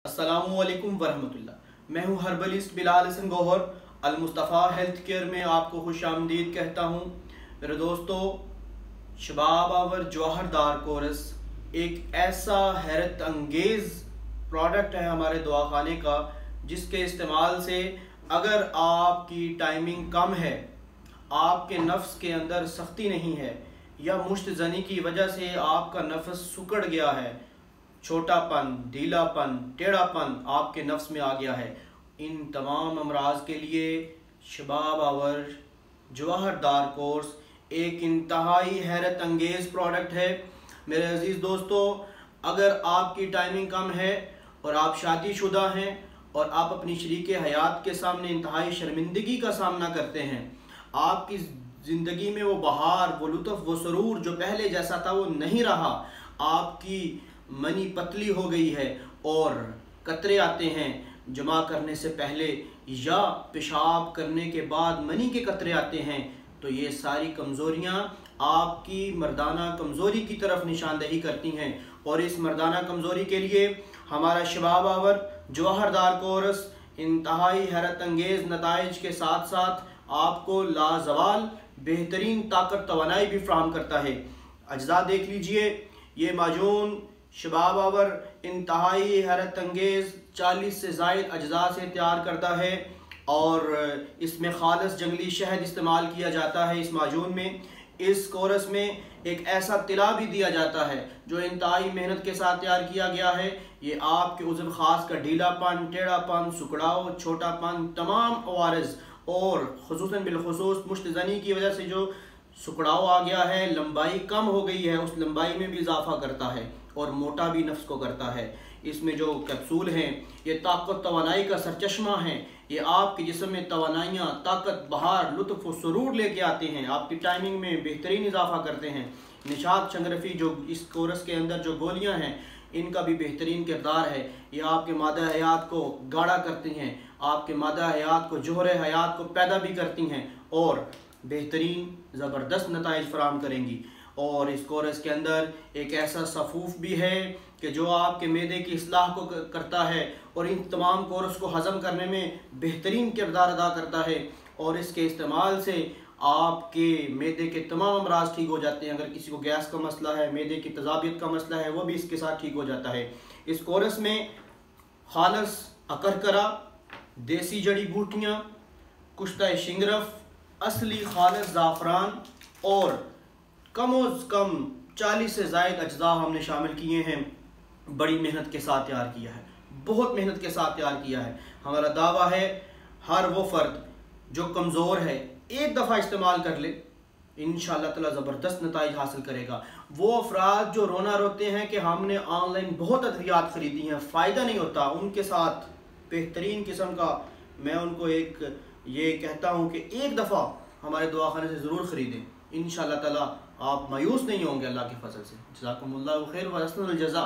अस्सलामुअलैकुम वरहमतुल्लाह। मैं हूं herbalist Bilal Hasan Gauhar. Al Mustafa health care में आपको खुश आमदीद कहता हूं। मेरे दोस्तों, शबाब आवर जवाहरदार कोरस एक ऐसा हैरत अंगेज़ प्रोडक्ट है हमारे दवाखाने का, जिसके इस्तेमाल से अगर आपकी टाइमिंग कम है, आपके नफ्स के अंदर सख्ती नहीं है, या मुश्त ज़नी की वजह से आपका नफ्स सुकड़ गया है, छोटापन, ढीलापन, टेढ़ापन आपके नफ्स में आ गया है, इन तमाम अमराज के लिए शबाब आवर जवाहरदार कोर्स एक इंतहाई हैरत अंगेज़ प्रोडक्ट है। मेरे अजीज़ दोस्तों, अगर आपकी टाइमिंग कम है और आप शादीशुदा हैं और आप अपनी शरीके हयात के सामने इंतहाई शर्मिंदगी का सामना करते हैं, आपकी ज़िंदगी में वो बहार, वो लुत्फ़, वो सुरूर जो पहले जैसा था वो नहीं रहा, आपकी मनी पतली हो गई है और कतरे आते हैं जमा करने से पहले या पेशाब करने के बाद मनी के कतरे आते हैं, तो ये सारी कमज़ोरियाँ आपकी मर्दाना कमज़ोरी की तरफ निशानदही करती हैं। और इस मर्दाना कमज़ोरी के लिए हमारा शबाब आवर जवाहरदार कोर्स इंतहाई हैरत अंगेज़ नताइज के साथ साथ आपको लाजवाल बेहतरीन ताकत तवानाई भी फ्राहम करता है। अज्जा देख लीजिए, ये माजून शबाब आवर इंतहाई हैरत अंगेज़ 40 से ज़ायद अज्जा से तैयार करता है और इसमें खालिस जंगली शहद इस्तेमाल किया जाता है। इस माजून में, इस कोरस में एक ऐसा तिला भी दिया जाता है जो इंतहाई मेहनत के साथ तैयार किया गया है। ये आपके उज़्व ख़ास का ढीलापन, टेढ़ापन, सुकड़ाव, छोटापन, तमाम अवारज़ और ख़ुसूसन बिलख़ुसूस मुश्तज़नी की वजह से जो सुकड़ाव आ गया है, लंबाई कम हो गई है, उस लंबाई में भी इजाफा करता है और मोटा भी नफ्स को करता है। इसमें जो कैप्सूल हैं ये ताकत तवानाई का सरचश्मा हैं। ये आपके जिस्म में तवानाइयाँ, ताकत, बहार, लुत्फ़ व सुरूर लेके आते हैं, आपकी टाइमिंग में बेहतरीन इजाफा करते हैं। निशात शंगरफी जो इस कोरस के अंदर जो गोलियाँ हैं, इनका भी बेहतरीन किरदार है। ये आपके मादा हयात को गाढ़ा करती हैं, आपके मादा हयात को, जोहर हयात को पैदा भी करती हैं और बेहतरीन ज़बरदस्त नताइज फराहम करेंगी। और इस कोरस के अंदर एक ऐसा सफ़ूफ भी है कि जो आपके मैदे की इस्लाह को करता है और इन तमाम कोरस को हज़म करने में बेहतरीन किरदार अदा करता है। और इसके इस्तेमाल से आपके मैदे के तमाम अमराज ठीक हो जाते हैं। अगर किसी को गैस का मसला है, मैदे की तज़ाबियत का मसला है, वो भी इसके साथ ठीक हो जाता है। इस कोरस में खालस अकरकरा, देसी जड़ी बूटियाँ, कुश्ता शिंगरफ, असली खालिस ज़ाफ़रान और कम अज़ कम 40 से ज़ायद अज्जा हमने शामिल किए हैं। बड़ी मेहनत के साथ तैयार किया है, बहुत मेहनत के साथ तैयार किया है। हमारा दावा है हर वो फ़र्द जो कमज़ोर है एक दफ़ा इस्तेमाल कर ले, इंशाअल्लाह ताला ज़बरदस्त नताइज हासिल करेगा। वो अफराद जो रोना रोते हैं कि हमने ऑनलाइन बहुत अद्वियात ख़रीदी हैं, फ़ायदा नहीं होता, उनके साथ बेहतरीन किस्म का मैं उनको एक ये कहता हूँ कि एक दफ़ा हमारे दवाखाने से ज़रूर ख़रीदें। इंशाअल्लाह ताला आप मायूस नहीं होंगे अल्लाह के फजल से। जज़ाकुमुल्लाहु खैर व अहसनुल जज़ा।